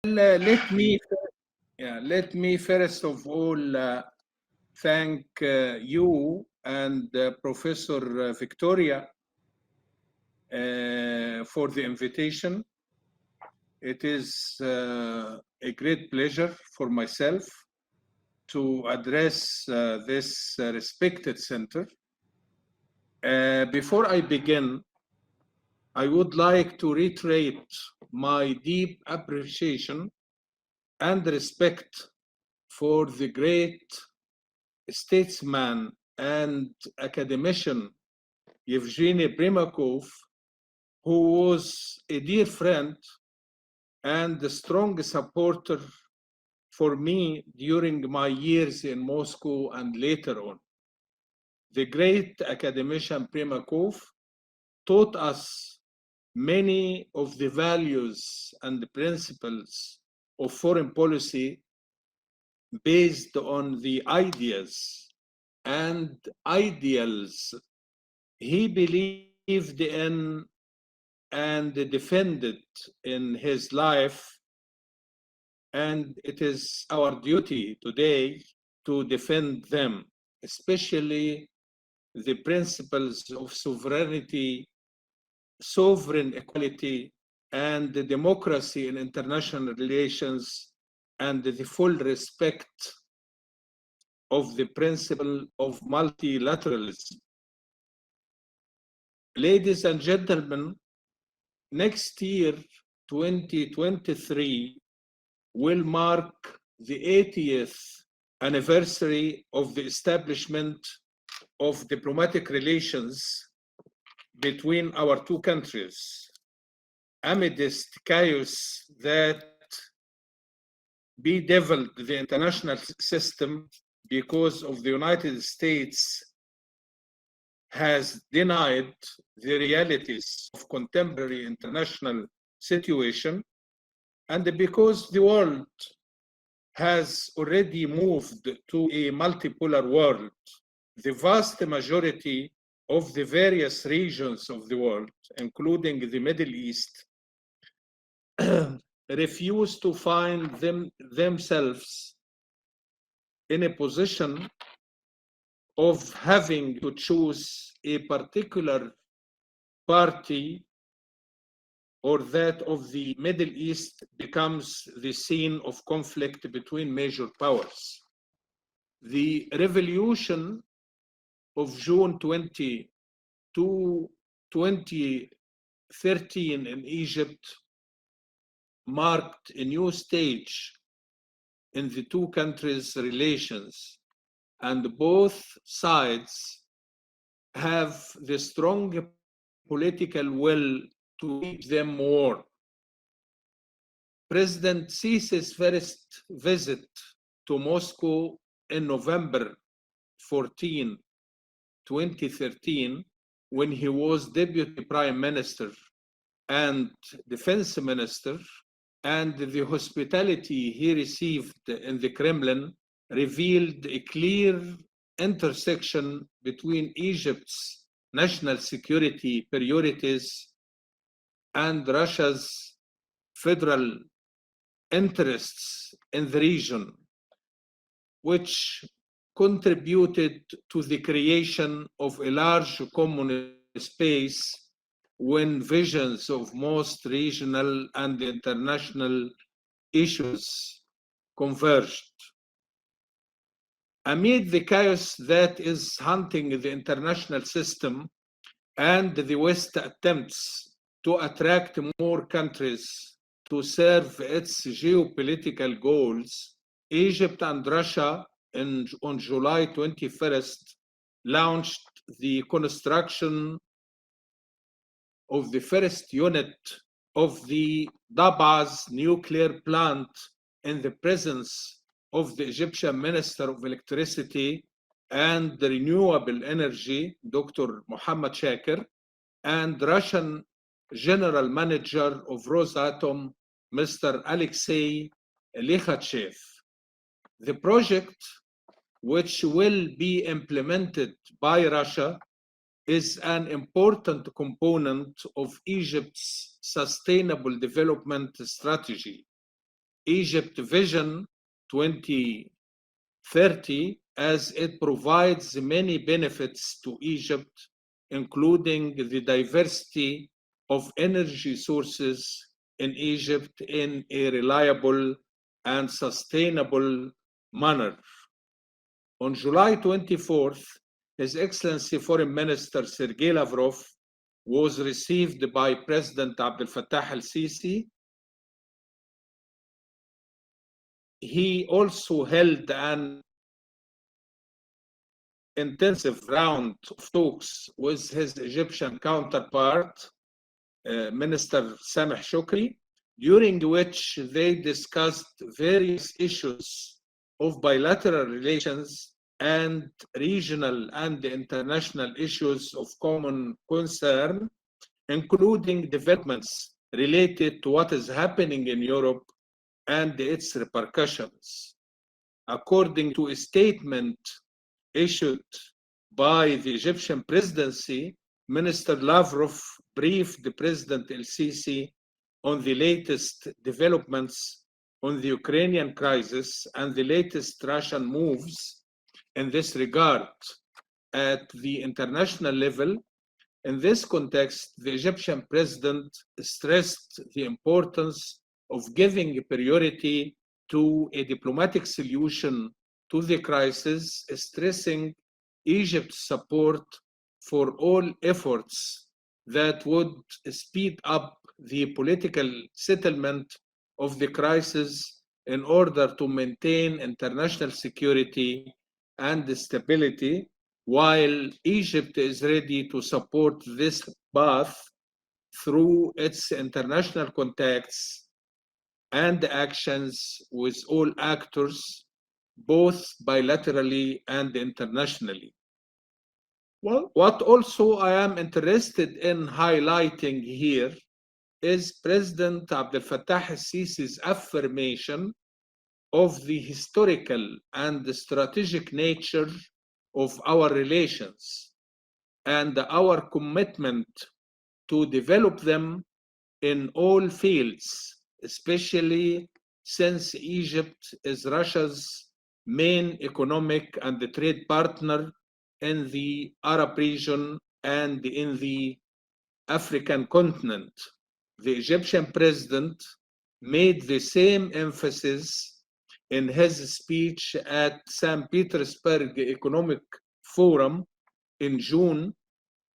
let me first of all thank you and Professor Victoria for the invitation. It is a great pleasure for myself to address this respected center. Before I begin, I would like to reiterate my deep appreciation and respect for the great statesman and academician Yevgeny Primakov, who was a dear friend and a strong supporter for me during my years in Moscow and later on. The great academician Primakov taught us many of the values and principles of foreign policy based on the ideas and ideals he believed in and defended in his life. And it is our duty today to defend them, especially the principles of sovereignty, sovereign equality, and the democracy in international relations, and the full respect of the principle of multilateralism. Ladies and gentlemen, next year, 2023, will mark the 80th anniversary of the establishment of diplomatic relations between our two countries, amidst chaos that bedeviled the international system because of the United States has denied the realities of contemporary international situation, and because the world has already moved to a multipolar world. The vast majority of the various regions of the world, including the Middle East, refuse to find themselves in a position of having to choose a particular party, or that of the Middle East becomes the scene of conflict between major powers. The revolution of June 2013 in Egypt marked a new stage in the two countries' relations, and both sides have the strong political will to keep them warm. President Sisi's first visit to Moscow in November 14, 2013, when he was Deputy Prime Minister and Defense Minister, and the hospitality he received in the Kremlin revealed a clear intersection between Egypt's national security priorities and Russia's federal interests in the region, which contributed to the creation of a large common space when visions of most regional and international issues converged. Amid the chaos that is haunting the international system and the West attempts to attract more countries to serve its geopolitical goals, Egypt and Russia on July 21st launched the construction of the first unit of the Dabas nuclear plant in the presence of the Egyptian Minister of Electricity and Renewable Energy, Dr. Mohammad Shakir, and Russian General Manager of Rosatom, Mr. Alexei Likhachev. The project, which will be implemented by Russia, is an important component of Egypt's sustainable development strategy, Egypt Vision 2030, as it provides many benefits to Egypt, including the diversity of energy sources in Egypt in a reliable and sustainable manner. On July 24th, His Excellency Foreign Minister Sergei Lavrov was received by President Abdel Fattah al-Sisi. He also held an intensive round of talks with his Egyptian counterpart, Minister Sameh Shukri, during which they discussed various issues of bilateral relations and regional and international issues of common concern, including developments related to what is happening in Europe and its repercussions. According to a statement issued by the Egyptian presidency, Minister Lavrov briefed the President el-Sisi on the latest developments on the Ukrainian crisis and the latest Russian moves in this regard at the international level. In this context, the Egyptian president stressed the importance of giving priority to a diplomatic solution to the crisis, stressing Egypt's support for all efforts that would speed up the political settlement of the crisis in order to maintain international security and stability, while Egypt is ready to support this path through its international contacts and actions with all actors, both bilaterally and internationally. Well, what also I am interested in highlighting here is President Abdel Fattah al-Sisi's affirmation of the historical and the strategic nature of our relations and our commitment to develop them in all fields, especially since Egypt is Russia's main economic and trade partner in the Arab region and in the African continent. The Egyptian president made the same emphasis in his speech at St. Petersburg Economic Forum in June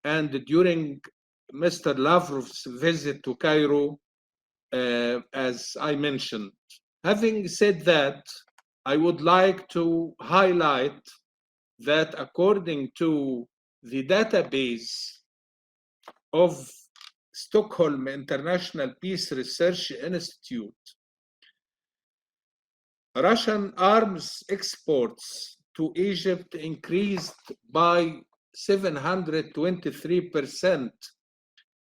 and during Mr. Lavrov's visit to Cairo, as I mentioned. Having said that, I would like to highlight that according to the database of Stockholm International Peace Research Institute, Russian arms exports to Egypt increased by 723%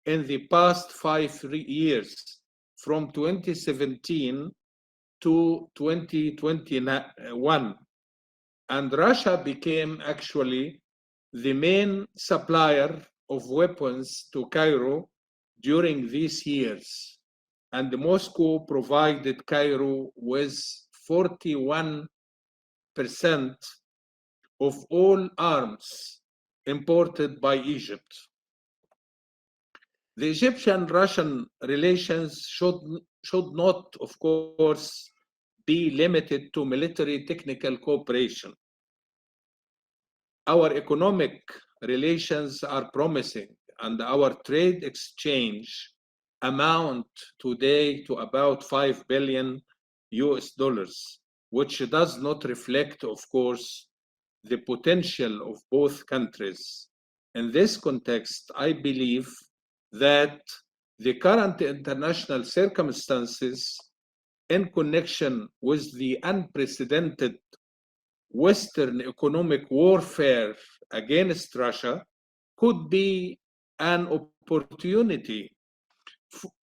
in the past 5 years, from 2017 to 2021. And Russia became actually the main supplier of weapons to Cairo during these years. And Moscow provided Cairo with 41% of all arms imported by Egypt. The Egyptian-Russian relations should not, of course, be limited to military technical cooperation. Our economic relations are promising, and our trade exchange amount today to about $5 billion, which does not reflect, of course, the potential of both countries. In this context, I believe that the current international circumstances in connection with the unprecedented Western economic warfare against Russia could be an opportunity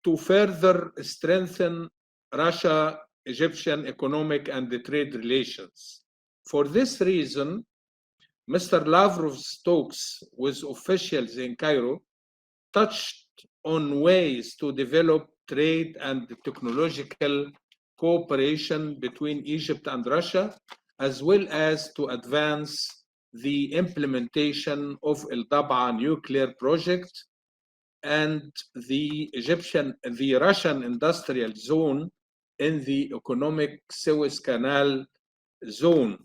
to further strengthen Russia-Egyptian economic and trade relations. For this reason, Mr. Lavrov's talks with officials in Cairo touched on ways to develop trade and technological cooperation between Egypt and Russia, as well as to advance the implementation of El Dab'a nuclear project and the Russian industrial zone in the economic Suez Canal zone,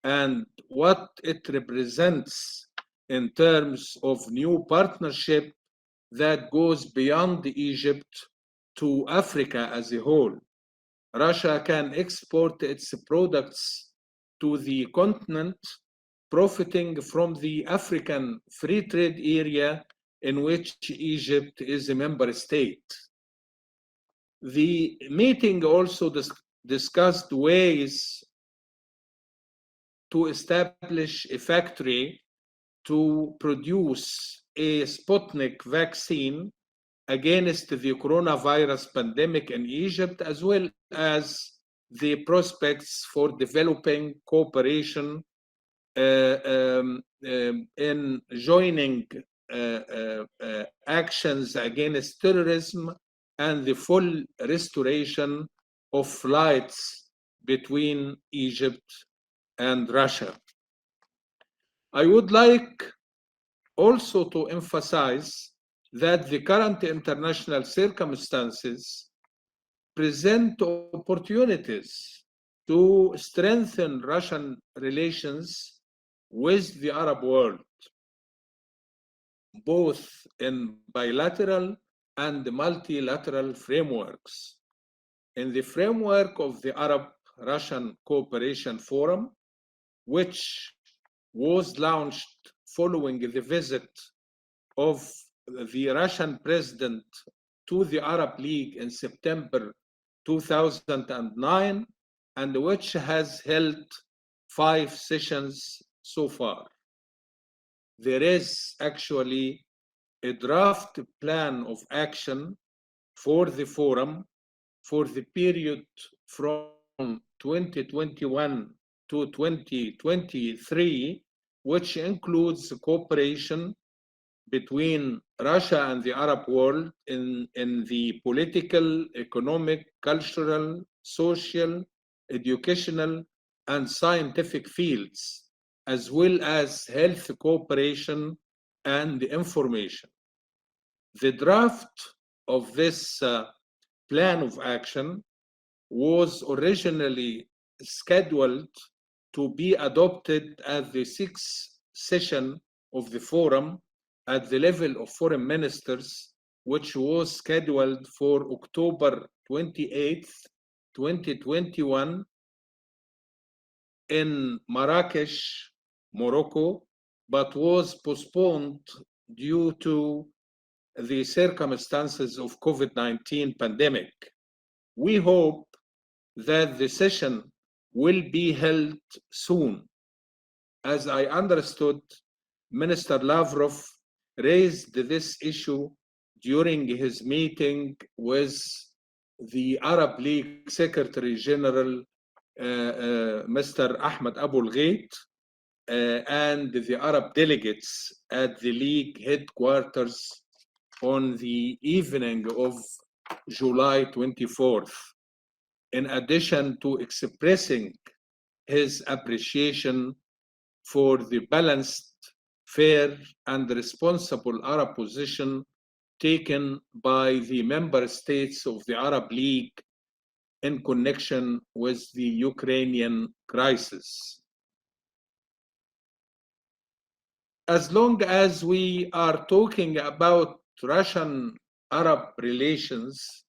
and what it represents in terms of new partnership that goes beyond Egypt to Africa as a whole. Russia can export its products to the continent, profiting from the African free trade area in which Egypt is a member state. The meeting also discussed ways to establish a factory to produce a Sputnik vaccine against the coronavirus pandemic in Egypt, as well as the prospects for developing cooperation in joining actions against terrorism and the full restoration of flights between Egypt and Russia. I would like also to emphasize that the current international circumstances present opportunities to strengthen Russian relations with the Arab world, both in bilateral and multilateral frameworks. In the framework of the Arab-Russian Cooperation Forum, which was launched following the visit of the Russian president to the Arab League in September 2009, and which has held 5 sessions so far. There is actually a draft plan of action for the forum for the period from 2021 to 2023, which includes cooperation between Russia and the Arab world in the political, economic, cultural, social, educational, and scientific fields, as well as health cooperation and information. The draft of this plan of action was originally scheduled to be adopted at the 6th session of the forum at the level of foreign ministers, which was scheduled for October 28th, 2021 in Marrakesh, Morocco, but was postponed due to the circumstances of COVID-19 pandemic. We hope that the session will be held soon. As I understood, Minister Lavrov raised this issue during his meeting with the Arab League Secretary General, Mr. Ahmed Abu al-Ghait, and the Arab delegates at the League headquarters on the evening of July 24th. In addition to expressing his appreciation for the balanced, fair, and responsible Arab position taken by the member states of the Arab League in connection with the Ukrainian crisis. As long as we are talking about Russian-Arab relations,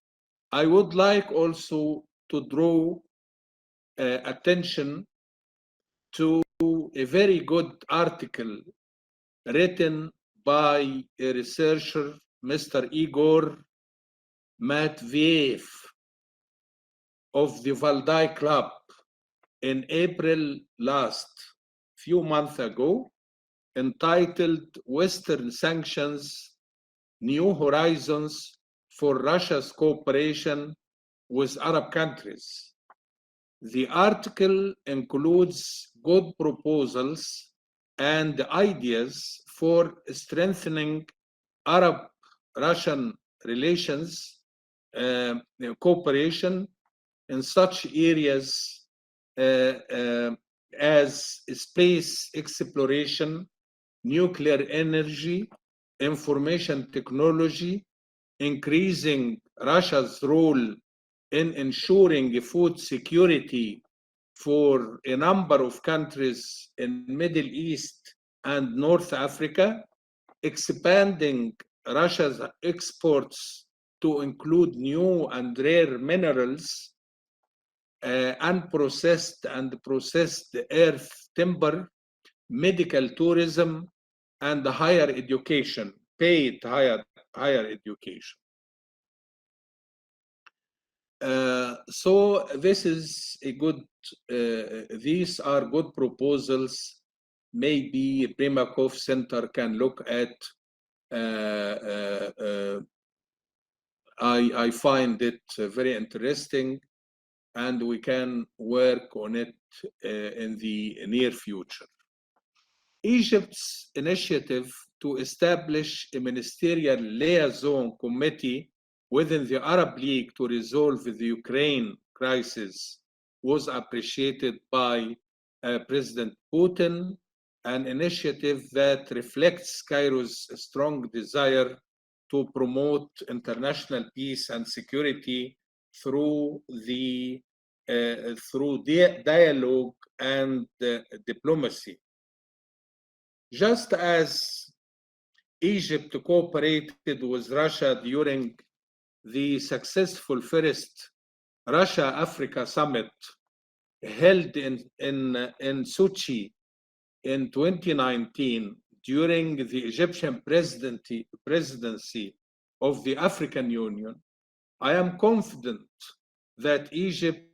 I would like also to draw attention to a very good article written by a researcher, Mr. Igor Matveyev of the Valdai Club in April few months ago, entitled Western Sanctions, New Horizons for Russia's Cooperation with Arab Countries. The article includes good proposals and ideas for strengthening Arab-Russian relations, cooperation in such areas as space exploration, nuclear energy, information technology, increasing Russia's role in ensuring food security for a number of countries in Middle East and North Africa, expanding Russia's exports to include new and rare minerals, unprocessed and processed earth timber, medical tourism, and higher education, paid higher education. So this is a good, these are good proposals. Maybe Primakov Center can look at. I find it very interesting, and we can work on it in the near future. Egypt's initiative to establish a ministerial liaison committee within the Arab League to resolve the Ukraine crisis was appreciated by President Putin, an initiative that reflects Cairo's strong desire to promote international peace and security through dialogue and diplomacy. Just as Egypt cooperated with Russia during the successful first Russia-Africa summit held in Sochi in 2019 during the Egyptian presidency of the African Union, I am confident that Egypt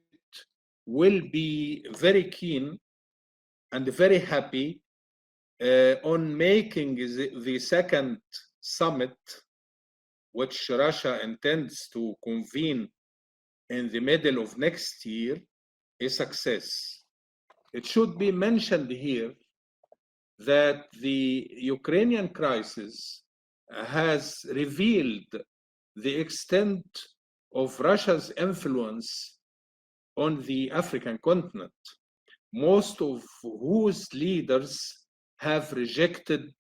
will be very keen and very happy on making the second summit, which Russia intends to convene in the middle of next year, a success. It should be mentioned here that the Ukrainian crisis has revealed the extent of Russia's influence on the African continent, most of whose leaders have rejected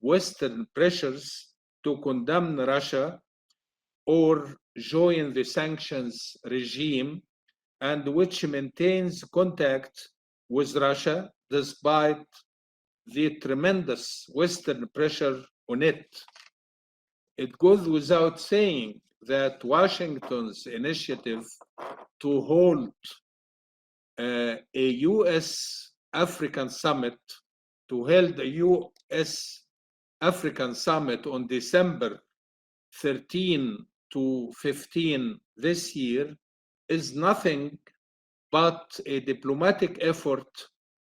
Western pressures to condemn Russia or join the sanctions regime, and which maintains contact with Russia despite the tremendous Western pressure on it. It goes without saying that Washington's initiative to hold a U.S.-African summit, to hold a U.S.-African summit on December 13 to 15 this year is nothing but a diplomatic effort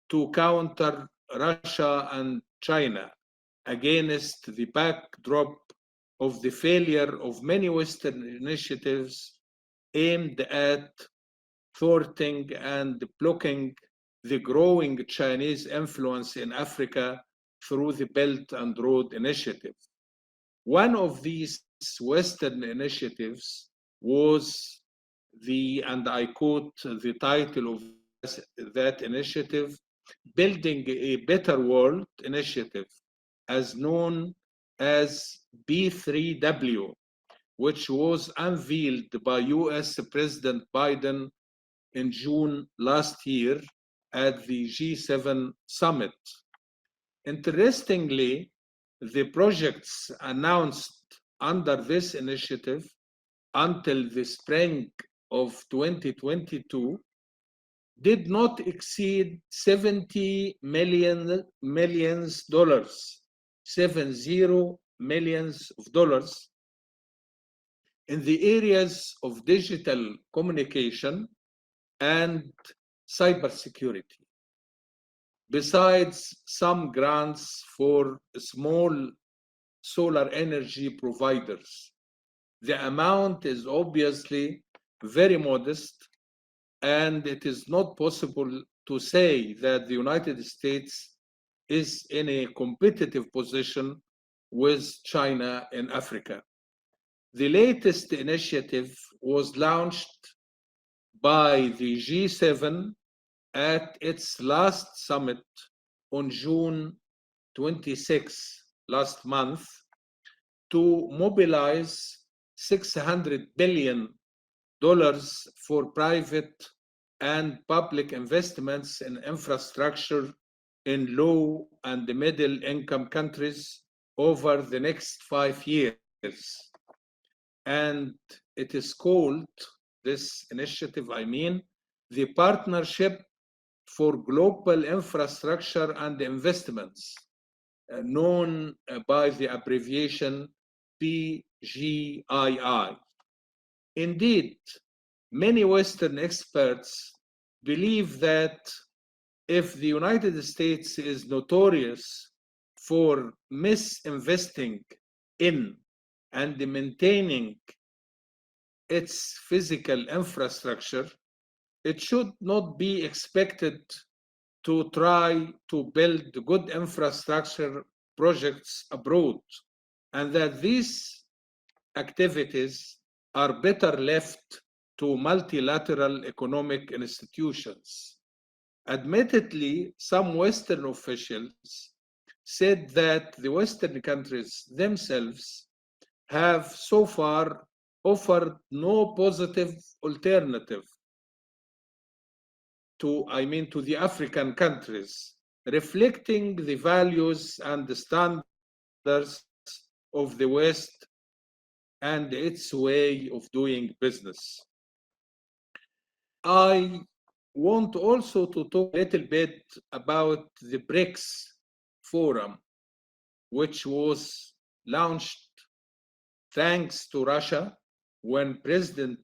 to counter Russia and China against the backdrop of the failure of many Western initiatives aimed at thwarting and blocking the growing Chinese influence in Africa through the Belt and Road Initiative. One of these Western initiatives was and I quote the title of that initiative, Building a Better World Initiative, as known as B3W, which was unveiled by US President Biden in June last year at the G7 summit. Interestingly, the projects announced under this initiative until the spring of 2022 did not exceed $70 million in the areas of digital communication and cybersecurity, besides some grants for small solar energy providers. The amount is obviously very modest, and it is not possible to say that the United States is in a competitive position with China in Africa. The latest initiative was launched by the G7 at its last summit on June 26, last month, to mobilize $600 billion for private and public investments in infrastructure in low and middle income countries over the next 5 years. And it is called, this initiative, the Partnership for Global Infrastructure and Investments, known by the abbreviation PGII. Indeed, many Western experts believe that if the United States is notorious for misinvesting in and maintaining its physical infrastructure, it should not be expected to try to build good infrastructure projects abroad, and that these activities are better left to multilateral economic institutions. Admittedly, some Western officials said that the Western countries themselves have so far offered no positive alternative to the African countries, reflecting the values and the standards of the West and its way of doing business. I want also to talk a little bit about the BRICS Forum, which was launched thanks to Russia when President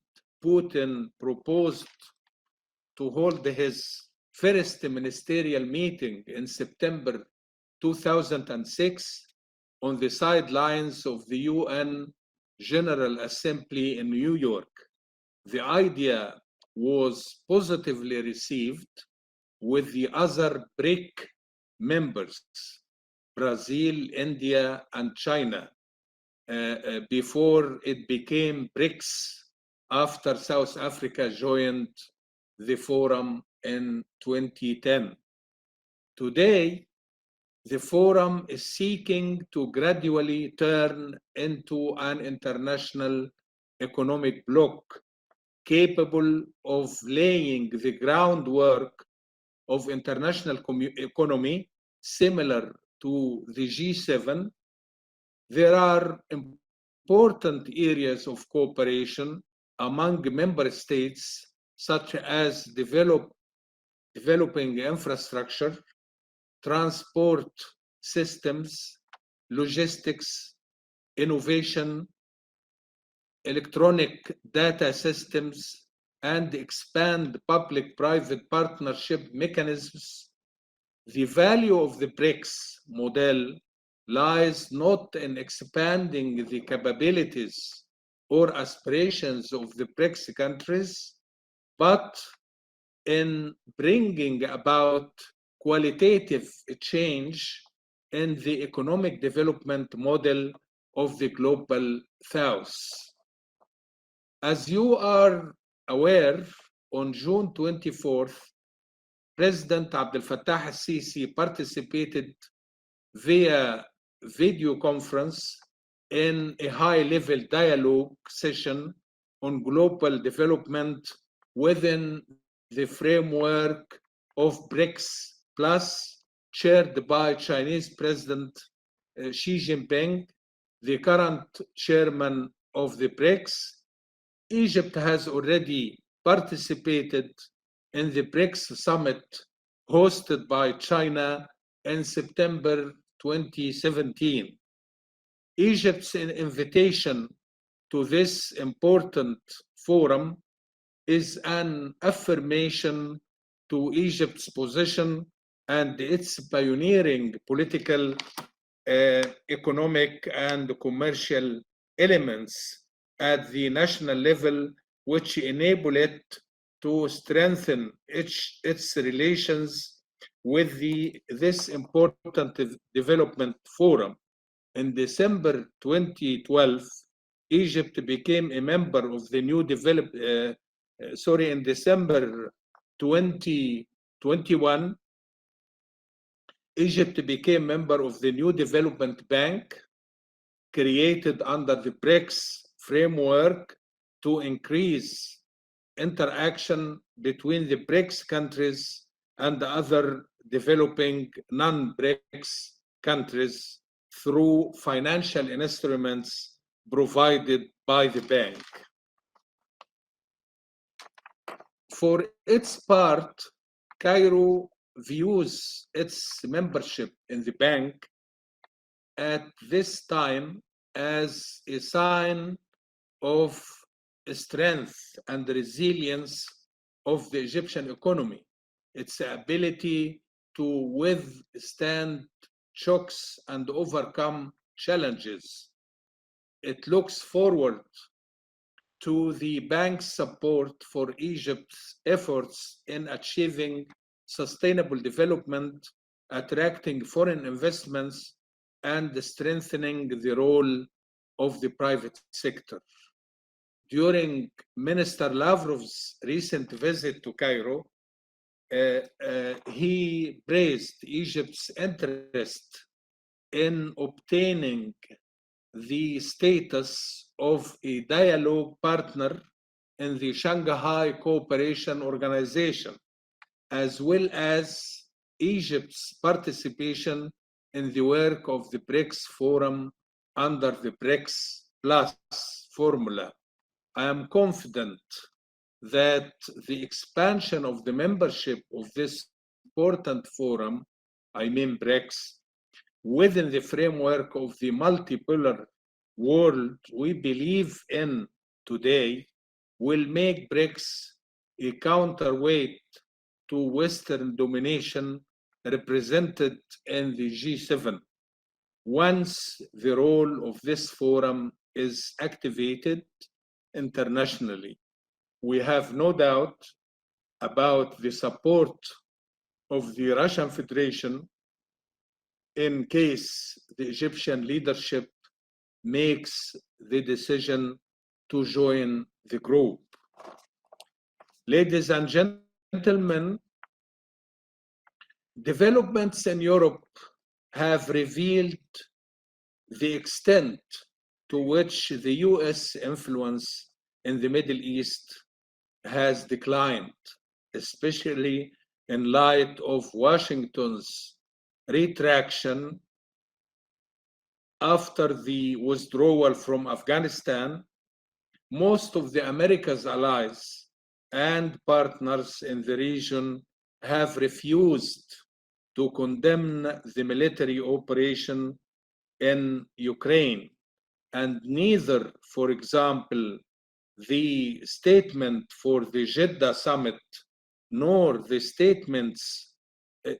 Putin proposed to hold his first ministerial meeting in September 2006 on the sidelines of the UN General Assembly in New York. The idea was positively received with the other BRIC members, Brazil, India, and China, before it became BRICS after South Africa joined the forum in 2010. Today, the forum is seeking to gradually turn into an international economic bloc capable of laying the groundwork of international economy similar to the G7. There are important areas of cooperation among member states, such as developing infrastructure, transport systems, logistics, innovation, electronic data systems, and expand public-private partnership mechanisms. The value of the BRICS model lies not in expanding the capabilities or aspirations of the BRICS countries, but in bringing about qualitative change in the economic development model of the global South. As you are aware, on June 24th, President Abdel Fattah al-Sisi participated via video conference in a high-level dialogue session on global development within the framework of BRICS Plus, chaired by Chinese President Xi Jinping, the current chairman of the BRICS. Egypt has already participated in the BRICS summit hosted by China in September 2017. Egypt's invitation to this important forum is an affirmation to Egypt's position and its pioneering political, economic, and commercial elements at the national level, which enable it to strengthen its relations with this important development forum. In December 2012, Egypt became a member of the new in December 2021, Egypt became member of the new development bank created under the BRICS framework to increase interaction between the BRICS countries and other developing non-BRICS countries through financial instruments provided by the bank. For its part, Cairo views its membership in the bank at this time as a sign of strength and resilience of the Egyptian economy, its ability to withstand shocks and overcome challenges. It looks forward to the bank's support for Egypt's efforts in achieving sustainable development, attracting foreign investments, and strengthening the role of the private sector. During Minister Lavrov's recent visit to Cairo, he praised Egypt's interest in obtaining the status of a dialogue partner in the Shanghai Cooperation Organization, as well as Egypt's participation in the work of the BRICS Forum under the BRICS Plus formula. I am confident that the expansion of the membership of this important forum, I mean BRICS, within the framework of the multipolar world we believe in today, will make BRICS a counterweight to Western domination represented in the G7. Once the role of this forum is activated internationally, we have no doubt about the support of the Russian Federation in case the Egyptian leadership makes the decision to join the group. Ladies and gentlemen, developments in Europe have revealed the extent to which the US influence in the Middle East has declined, especially in light of Washington's retraction after the withdrawal from Afghanistan. Most of the America's allies and partners in the region have refused to condemn the military operation in Ukraine, and neither, for example, the statement for the Jeddah summit nor the statements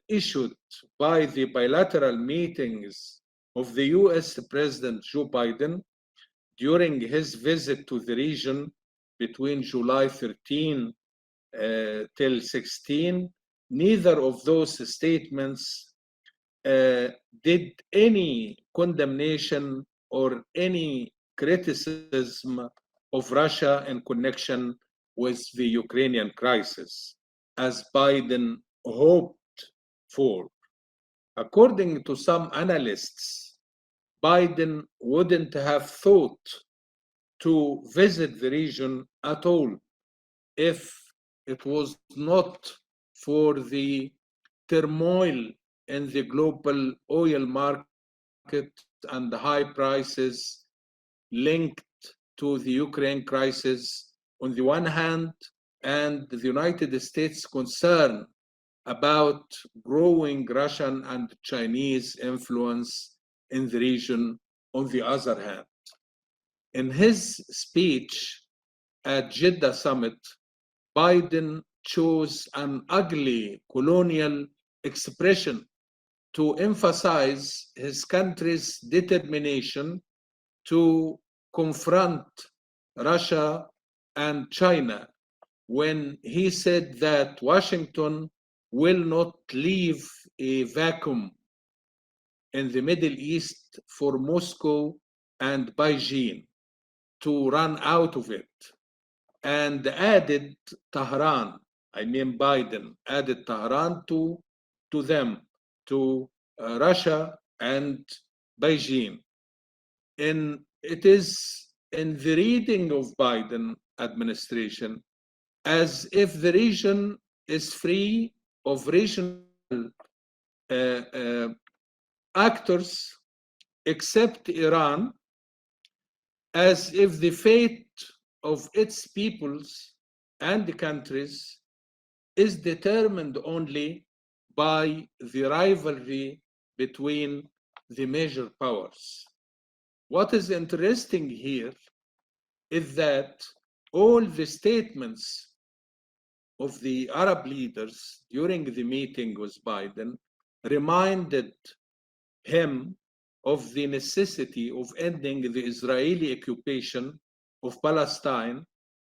issued by the bilateral meetings of the US President Joe Biden during his visit to the region between July 13 till 16, neither of those statements did any condemnation or any criticism of Russia in connection with the Ukrainian crisis, as Biden hoped for. According to some analysts, Biden wouldn't have thought to visit the region at all if it was not for the turmoil in the global oil market and the high prices linked to the Ukraine crisis on the one hand, and the United States' concern about growing Russian and Chinese influence in the region on the other hand. In his speech at Jeddah summit, Biden chose an ugly colonial expression to emphasize his country's determination to confront Russia and China when he said that Washington will not leave a vacuum in the Middle East for Moscow and Beijing to run out of it. and added Tehran. I mean, Biden added Tehran to them, to Russia and Beijing. And it is in the reading of Biden administration as if the region is free of regional actors except Iran, as if the fate of its peoples and countries is determined only by the rivalry between the major powers. What is interesting here is that all the statements of the Arab leaders during the meeting with Biden reminded him of the necessity of ending the Israeli occupation of Palestine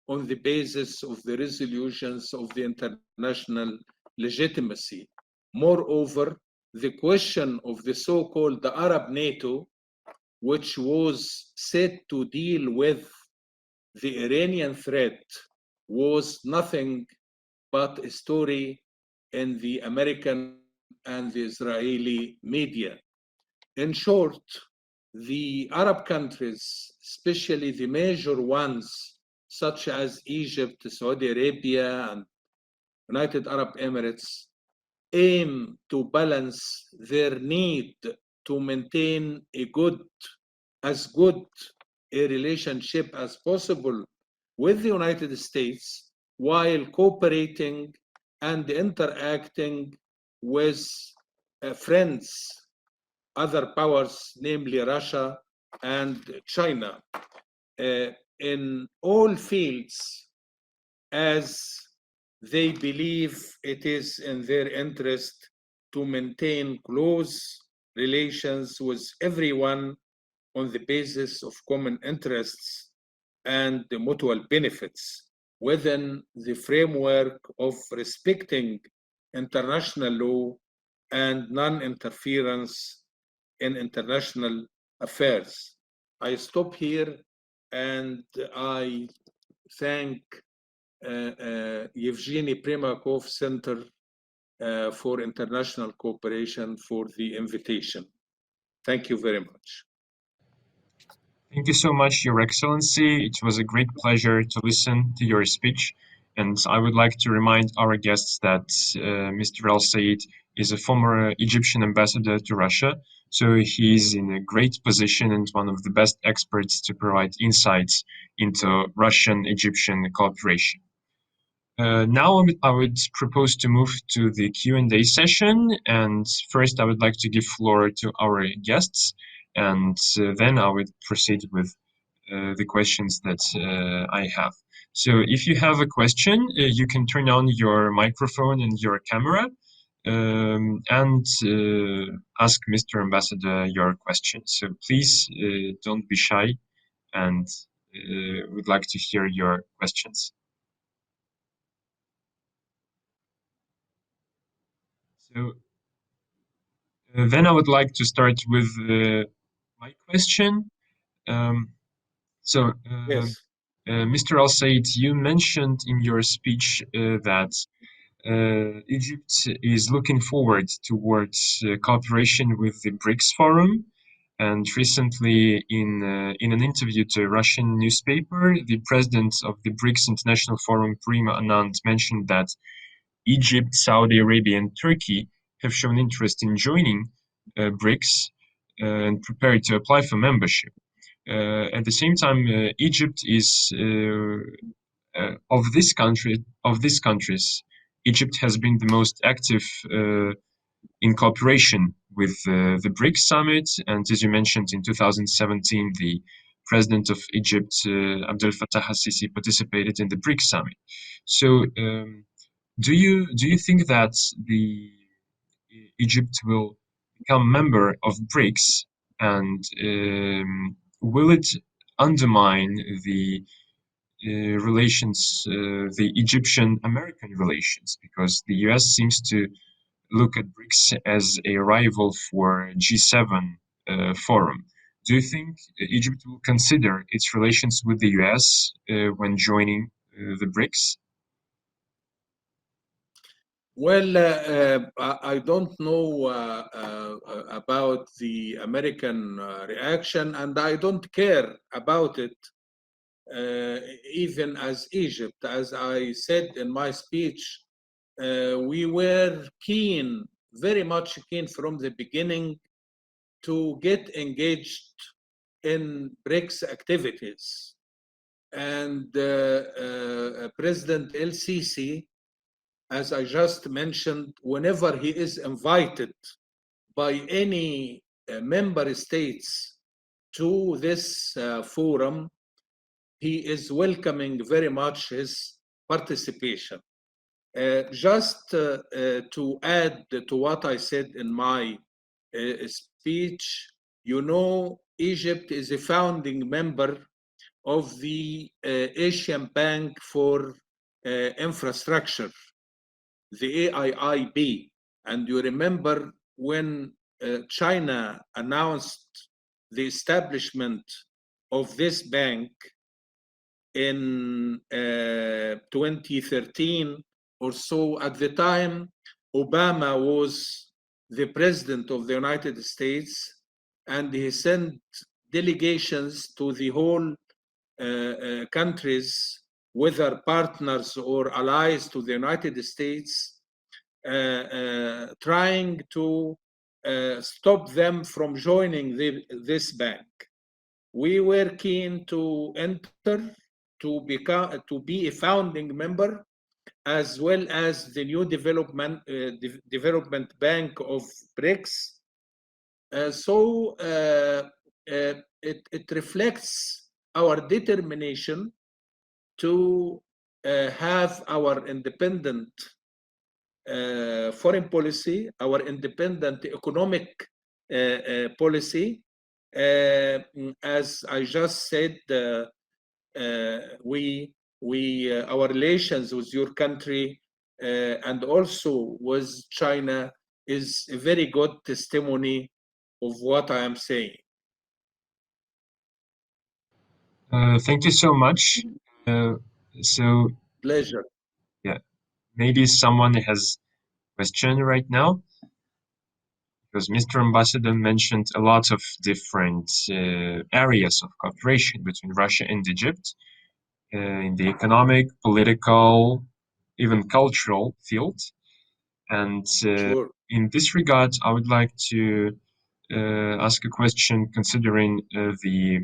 on the basis of the resolutions of the international legitimacy. Moreover, the question of the so-called Arab NATO, which was set to deal with the Iranian threat, was nothing but a story in the American and the Israeli media. In short, the Arab countries, especially the major ones, such as Egypt, Saudi Arabia, and United Arab Emirates, aim to balance their need to maintain as good a relationship as possible with the United States while cooperating and interacting with friends, other powers, namely Russia and China, in all fields, as they believe it is in their interest to maintain close relations with everyone on the basis of common interests and the mutual benefits within the framework of respecting international law and non-interference in international affairs. I stop here and I thank Yevgeny Primakov Center for International Cooperation for the invitation. Thank you very much. Thank you so much, Your Excellency. It was a great pleasure to listen to your speech. And I would like to remind our guests that Mr. as-Сейid is a former Egyptian ambassador to Russia. So he's in a great position and one of the best experts to provide insights into Russian-Egyptian cooperation. Now I would propose to move to the Q&A session. And first, I would like to give floor to our guests. And then I would proceed with the questions that I have. So if you have a question, you can turn on your microphone and your camera and ask Mr. Ambassador your question. So please don't be shy and would like to hear your questions. So then I would like to start with my question. Yes. Mr. as-Сейid, you mentioned in your speech that Egypt is looking forward towards cooperation with the BRICS Forum. And recently, in an interview to a Russian newspaper, the president of the BRICS International Forum, Prima Anand, mentioned that Egypt, Saudi Arabia, and Turkey have shown interest in joining BRICS and prepared to apply for membership. At the same time, Egypt is of these countries, Egypt has been the most active in cooperation with the BRICS summit, and as you mentioned, in 2017, the president of Egypt, Abdel Fattah al-Sisi, participated in the BRICS summit. So, do you think that Egypt will become member of BRICS, and will it undermine the relations, the Egyptian-American relations? Because the US seems to look at BRICS as a rival for G7 forum. Do you think Egypt will consider its relations with the US when joining the BRICS? Well, I don't know about the American reaction, and I don't care about it, even as Egypt. As I said in my speech, we were keen, very much keen from the beginning to get engaged in BRICS activities. And President El-Sisi, as I just mentioned, whenever he is invited by any member states to this forum, he is welcoming very much his participation. Just to add to what I said in my speech, you know, Egypt is a founding member of the Asian Bank for Infrastructure, the AIIB. And you remember when China announced the establishment of this bank in 2013 or so. At the time, Obama was the president of the United States, and he sent delegations to the whole countries, whether partners or allies to the United States, trying to stop them from joining this bank. We were keen to enter, to be a founding member, as well as the new development bank of BRICS. So it reflects our determination to have our independent foreign policy, our independent economic policy. As I just said, our relations with your country and also with China is a very good testimony of what I am saying. Thank you so much. So Pleasure. yeah, maybe someone has a question right now, because Mr. Ambassador mentioned a lot of different areas of cooperation between Russia and Egypt in the economic, political, even cultural field. And Sure. in this regard, I would like to ask a question considering the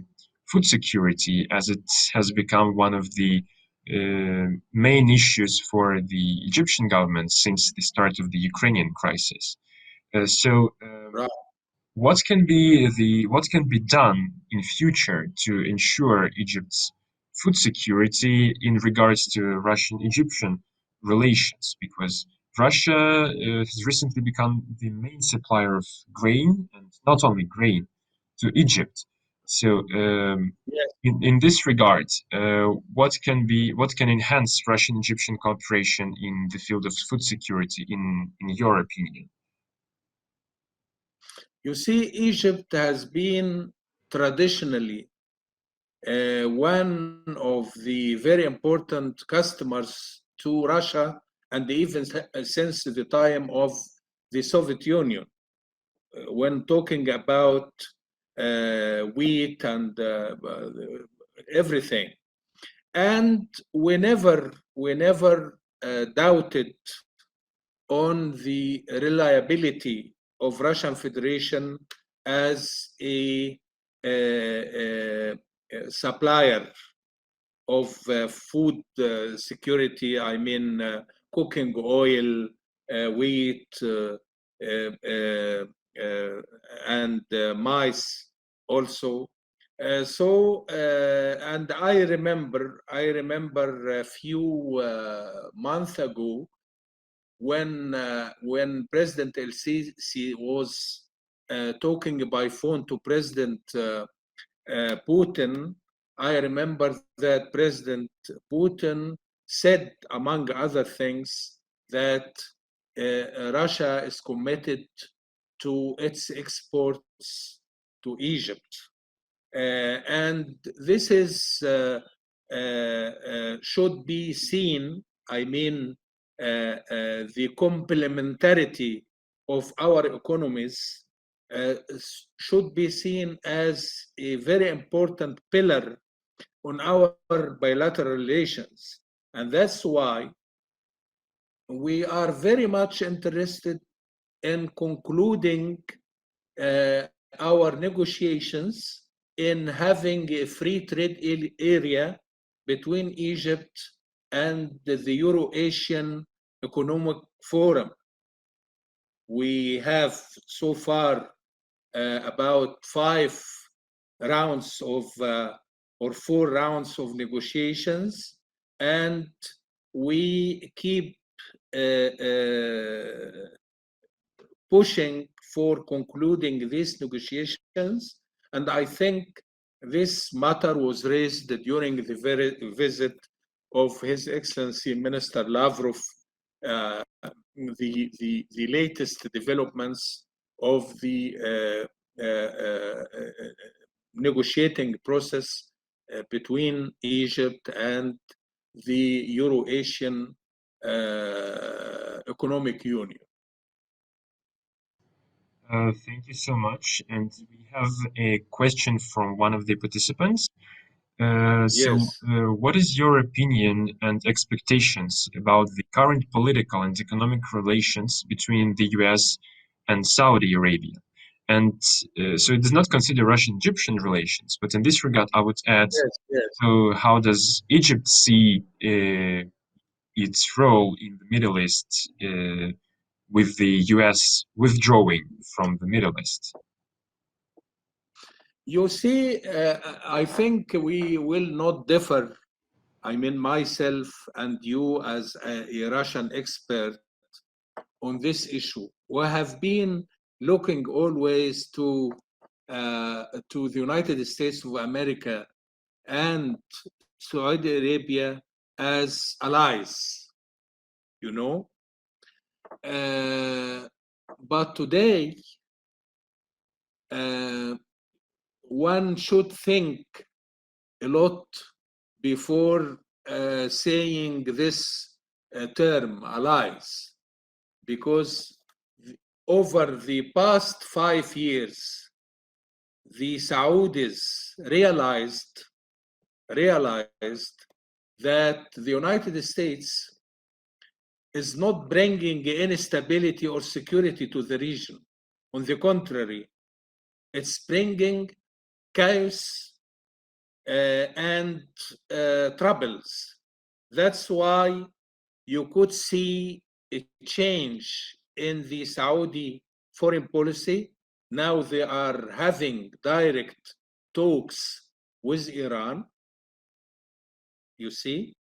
food security, as it has become one of the main issues for the Egyptian government since the start of the Ukrainian crisis. Right. What can be done in future to ensure Egypt's food security in regards to Russian-Egyptian relations? Because Russia has recently become the main supplier of grain, and not only grain, to Egypt. So, Yes. in this regard, what can enhance Russian-Egyptian cooperation in the field of food security, in your opinion? You see, Egypt has been traditionally one of the very important customers to Russia, and even since the time of the Soviet Union. When talking about wheat and everything. And we never doubted on the reliability of Russian Federation as a supplier of food security. I mean, cooking oil, wheat, and maize also. And I remember a few months ago when President El-Sisi was talking by phone to President Putin. I remember that President Putin said, among other things, that Russia is committed to its exports to Egypt. And this is should be seen, I mean, the complementarity of our economies should be seen as a very important pillar on our bilateral relations. And that's why we are very much interested in concluding our negotiations in having a free trade area between Egypt and the Euro-Asian Economic Forum. We have so far about 5 rounds of or 4 rounds of negotiations, and we keep pushing for concluding these negotiations. And I think this matter was raised during the visit of His Excellency Minister Lavrov, the latest developments of the negotiating process between Egypt and the Euro-Asian Economic Union. Thank you so much. And we have a question from one of the participants. What is your opinion and expectations about the current political and economic relations between the US and Saudi Arabia? And so it does not consider Russian-Egyptian relations, but in this regard, I would add, so how does Egypt see its role in the Middle East with the US withdrawing from the Middle East? You see, I think we will not differ. I mean, myself and you as a Russian expert on this issue. We have been looking always to the United States of America and Saudi Arabia as allies, you know. But today, one should think a lot before saying this term, allies, because over the past 5 years, the Saudis realized that the United States is not bringing any stability or security to the region. On the contrary, it's bringing chaos and troubles. That's why you could see a change in the Saudi foreign policy. Now they are having direct talks with Iran. You see,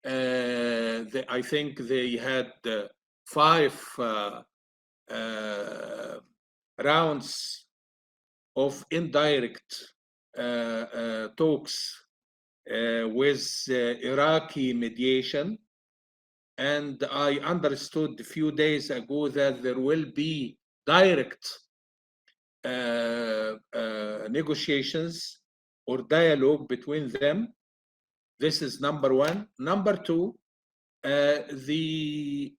I think they had 5 rounds of indirect talks with Iraqi mediation. And I understood a few days ago that there will be direct negotiations or dialogue between them. This is number one. Number two, the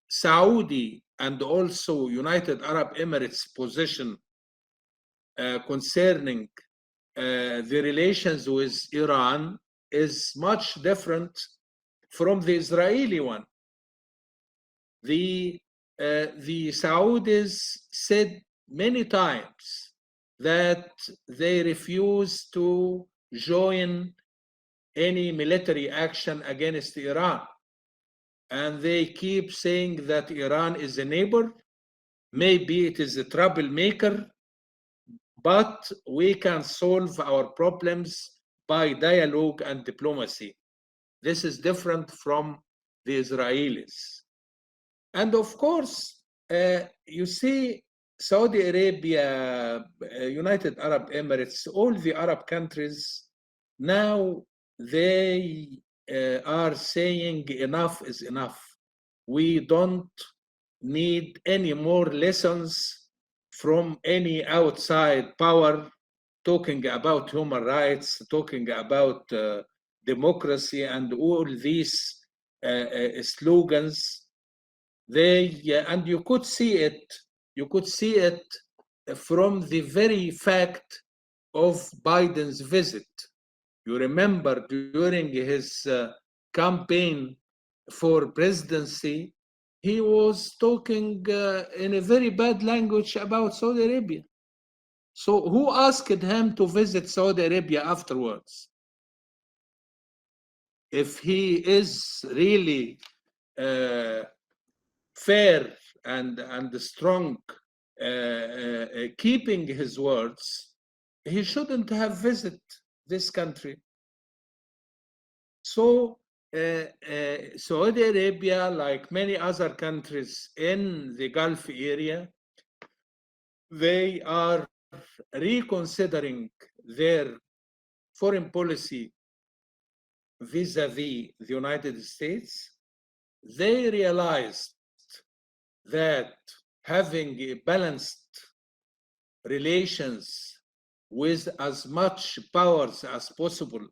Saudi and also United Arab Emirates position concerning the relations with Iran is much different from the Israeli one. The Saudis said many times that they refuse to join any military action against Iran. And they keep saying that Iran is a neighbor, maybe it is a troublemaker, but we can solve our problems by dialogue and diplomacy. This is different from the Israelis. And of course, you see, Saudi Arabia, United Arab Emirates, all the Arab countries, now they are saying enough is enough. We don't need any more lessons from any outside power talking about human rights, talking about democracy and all these slogans. And you could see it from the very fact of Biden's visit. You remember during his campaign for presidency, he was talking in a very bad language about Saudi Arabia. So who asked him to visit Saudi Arabia afterwards? If he is really fair and strong, keeping his words, he shouldn't have visited this country. So Saudi Arabia, like many other countries in the Gulf area, they are reconsidering their foreign policy vis-a-vis the United States. They realized that having a balanced relations with as much powers as possible,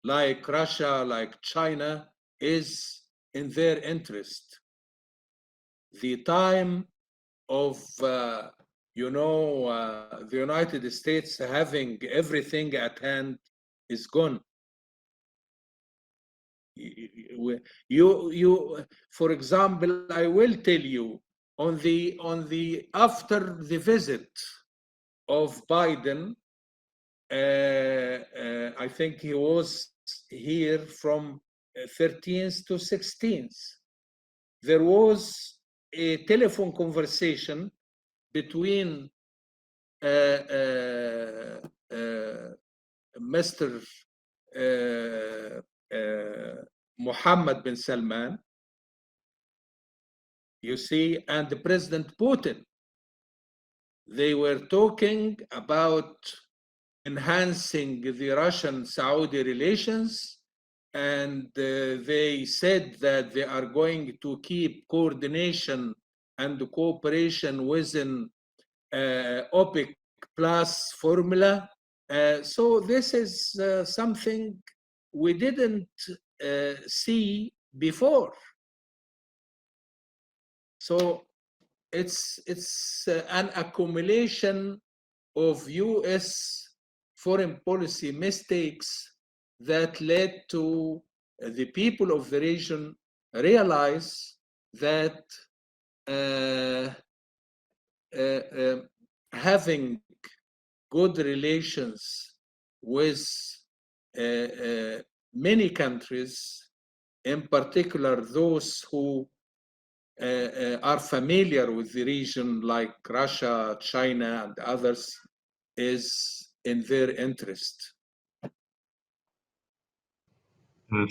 like Russia, like China, is in their interest. The time of the United States having everything at hand is gone. For example, I will tell you on the after the visit of Biden, I think he was here from 13th to 16th. There was a telephone conversation between Mr. Mohammed bin Salman, you see, and the President Putin. They were talking about enhancing the Russian-Saudi relations, and they said that they are going to keep coordination and cooperation within OPEC plus formula. So this is something we didn't see before. So it's an accumulation of US foreign policy mistakes that led to the people of the region realize that having good relations with many countries, in particular those who are familiar with the region like Russia, China, and others, is in their interest.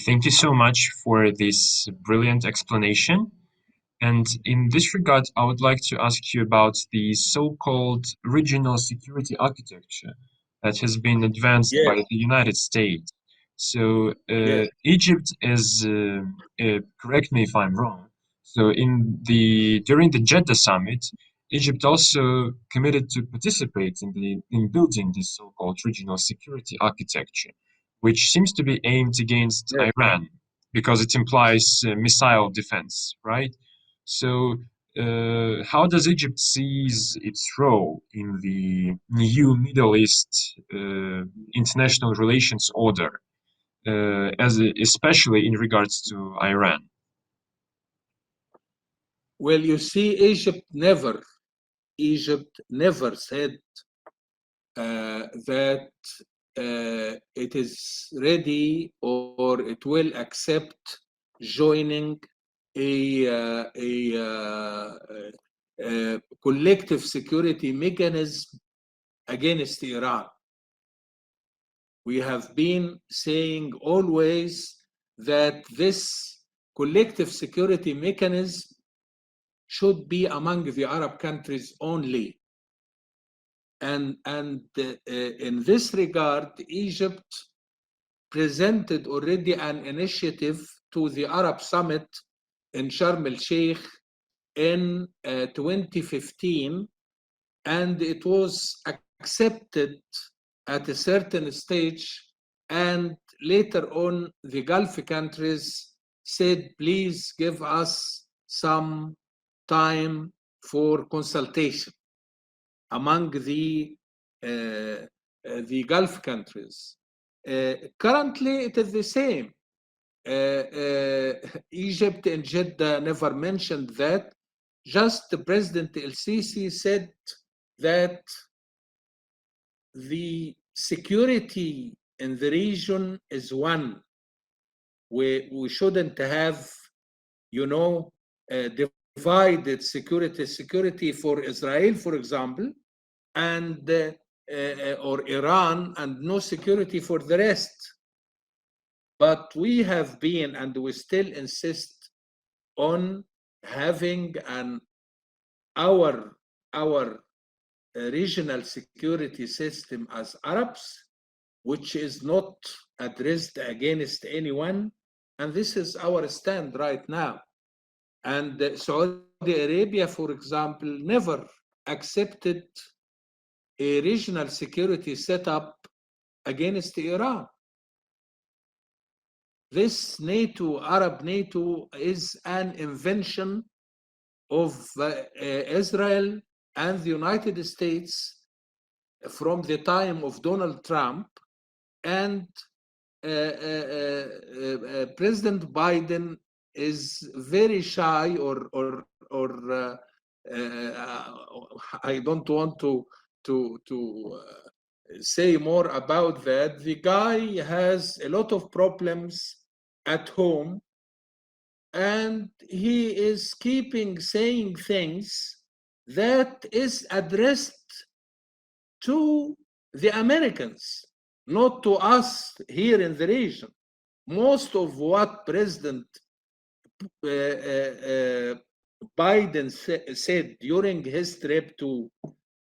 Thank you so much for this brilliant explanation. And in this regard, I would like to ask you about the so-called regional security architecture that has been advanced by the United States. So Egypt is, correct me if I'm wrong, so during the Jeddah summit, Egypt also committed to participate in building this so-called regional security architecture, which seems to be aimed against Iran because it implies missile defense, right? So how does Egypt sees its role in the new Middle East international relations order, especially in regards to Iran? Well, you see, Egypt never said that it is ready or it will accept joining a collective security mechanism against Iran. We have been saying always that this collective security mechanism should be among the Arab countries only. And in this regard, Egypt presented already an initiative to the Arab Summit in Sharm el-Sheikh in 2015, and it was accepted at a certain stage And later on, the Gulf countries said, please give us some time for consultation among the Gulf countries. Currently, it is the same. Egypt and Jeddah never mentioned that. Just President El-Sisi said that the security in the region is one. We shouldn't have, divided security for Israel, for example, and or Iran, and no security for the rest. But we have been, and we still insist on having our regional security system as Arabs, which is not addressed against anyone. And this is our stand right now. And Saudi Arabia, for example, never accepted a regional security setup against Iran. This NATO, Arab NATO, is an invention of Israel and the United States from the time of Donald Trump, and President Biden is very shy, or I don't want to say more about that. The guy has a lot of problems at home, and he is saying things that is addressed to the Americans, not to us here in the region. Most of what President Biden said during his trip to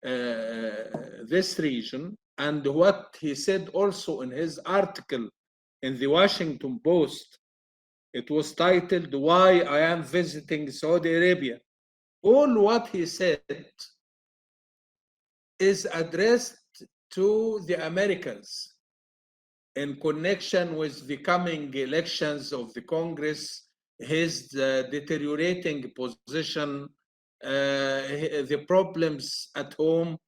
this region, and what he said also in his article in the Washington Post, it was titled, "Why I Am Visiting Saudi Arabia." All what he said is addressed to the Americans in connection with the coming elections of the Congress, his deteriorating position, the problems at home,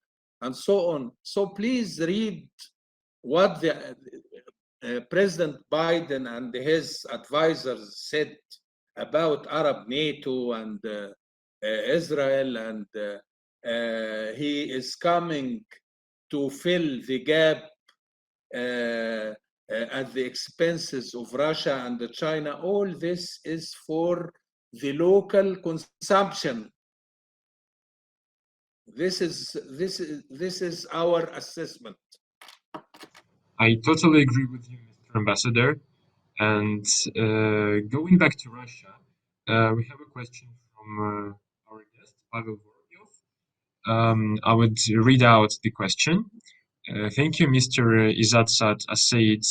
and so on. So please read what the President Biden and his advisors said about Arab NATO and Israel, and he is coming to fill the gap at the expenses of Russia and China. All this is for the local consumption. This is our assessment. I totally agree with you, Mr. Ambassador. And going back to Russia, we have a question from our guest, Pavel Vorobyov. I would read out the question. Thank you, Mr. Izzatom Saadim.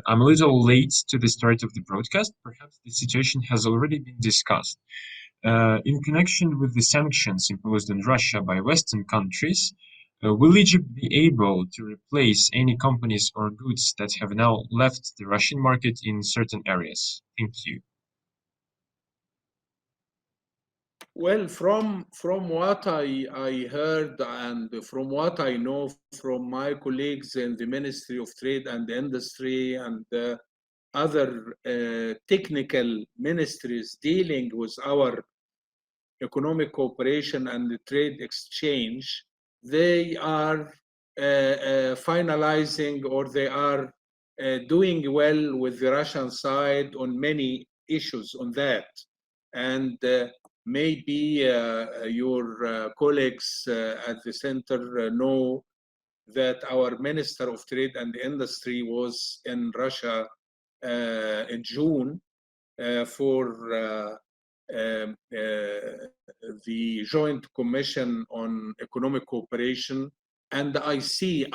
I'm a little late to the start of the broadcast. Perhaps the situation has already been discussed. In connection with the sanctions imposed on Russia by Western countries, will Egypt be able to replace any companies or goods that have now left the Russian market in certain areas? Thank you. Well, from what I heard and from what I know from my colleagues in the Ministry of Trade and Industry and other technical ministries dealing with our economic cooperation and the trade exchange, they are finalizing, or they are doing well with the Russian side on many issues on that. And maybe your colleagues at the center know that our Minister of Trade and Industry was in Russia in June for the Joint Commission on Economic Cooperation. And I see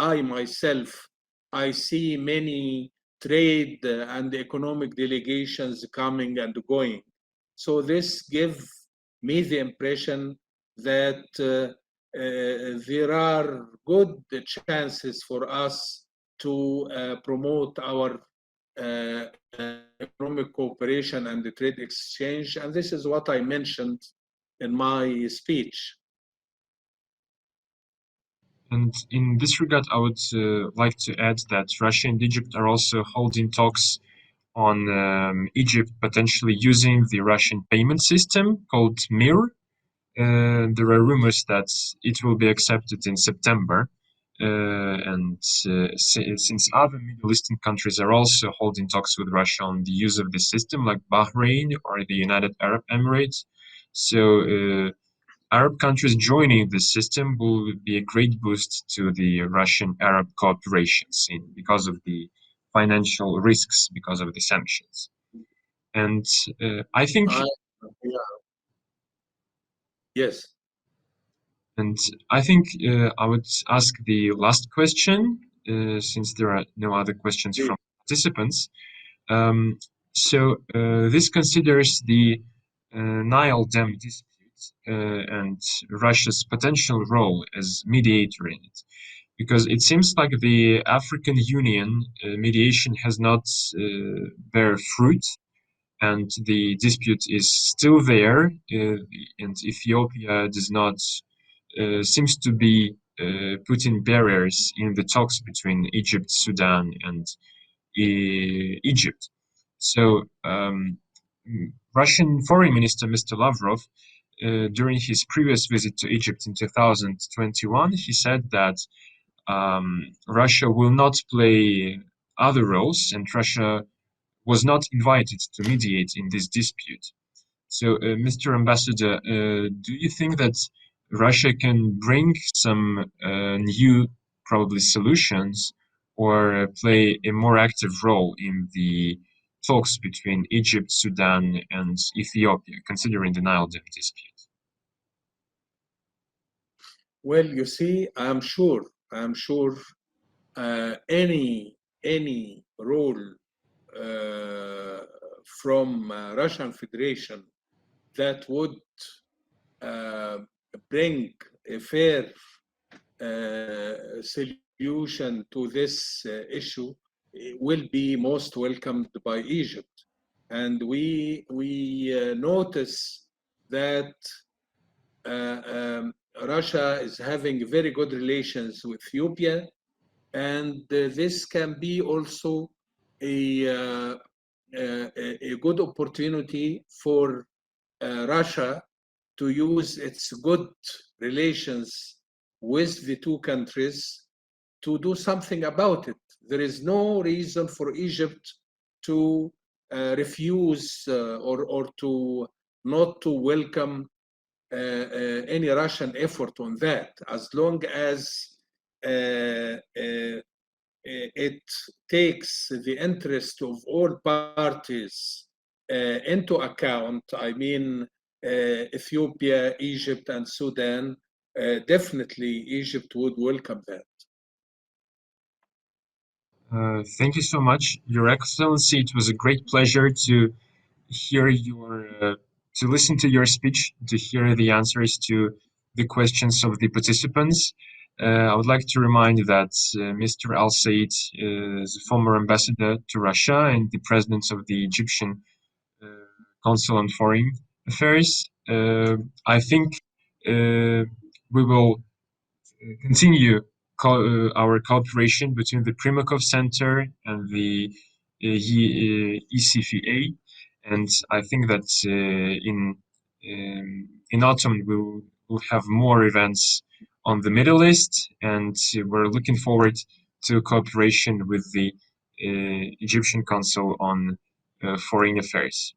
many trade and economic delegations coming and going. So this gives me the impression that there are good chances for us to promote our economic cooperation and the trade exchange. And this is what I mentioned in my speech. And in this regard, I would like to add that Russia and Egypt are also holding talks on Egypt potentially using the Russian payment system called MIR. There are rumors that it will be accepted in September. Since other Middle Eastern countries are also holding talks with Russia on the use of the system, like Bahrain or the United Arab Emirates, so Arab countries joining this system will be a great boost to the Russian-Arab cooperation scene because of the financial risks, because of the sanctions. And I think... Yes. And I think I would ask the last question, since there are no other questions from participants. This considers the Nile Dam dispute and Russia's potential role as mediator in it. Because it seems like the African Union mediation has not bear fruit, and the dispute is still there, and Ethiopia does not seems to be putting barriers in the talks between Egypt, Sudan, and Egypt. So Russian Foreign Minister Mr. Lavrov, during his previous visit to Egypt in 2021, he said that Russia will not play other roles, and Russia was not invited to mediate in this dispute. So, Mr. Ambassador, do you think that Russia can bring some new, probably, solutions or play a more active role in the talks between Egypt, Sudan, and Ethiopia, considering the Nile Dam dispute? Well, you see, I'm sure any role from Russian Federation that would bring a fair solution to this issue will be most welcomed by Egypt. And we notice that Russia is having very good relations with Ethiopia, and this can be also a good opportunity for Russia to use its good relations with the two countries to do something about it. There is no reason for Egypt to refuse or to not to welcome any Russian effort on that, as long as it takes the interest of all parties into account. I mean, Ethiopia, Egypt, and Sudan, definitely Egypt would welcome that. Thank you so much, Your Excellency. It was a great pleasure to hear to listen to your speech, to hear the answers to the questions of the participants. I would like to remind that Mr. Al-Sayed is a former ambassador to Russia and the president of the Egyptian Council on Foreign Affairs. I think we will continue our cooperation between the Primakov Center and the ECFA, and I think that in autumn we'll have more events on the Middle East, and we're looking forward to cooperation with the Egyptian Council on Foreign Affairs.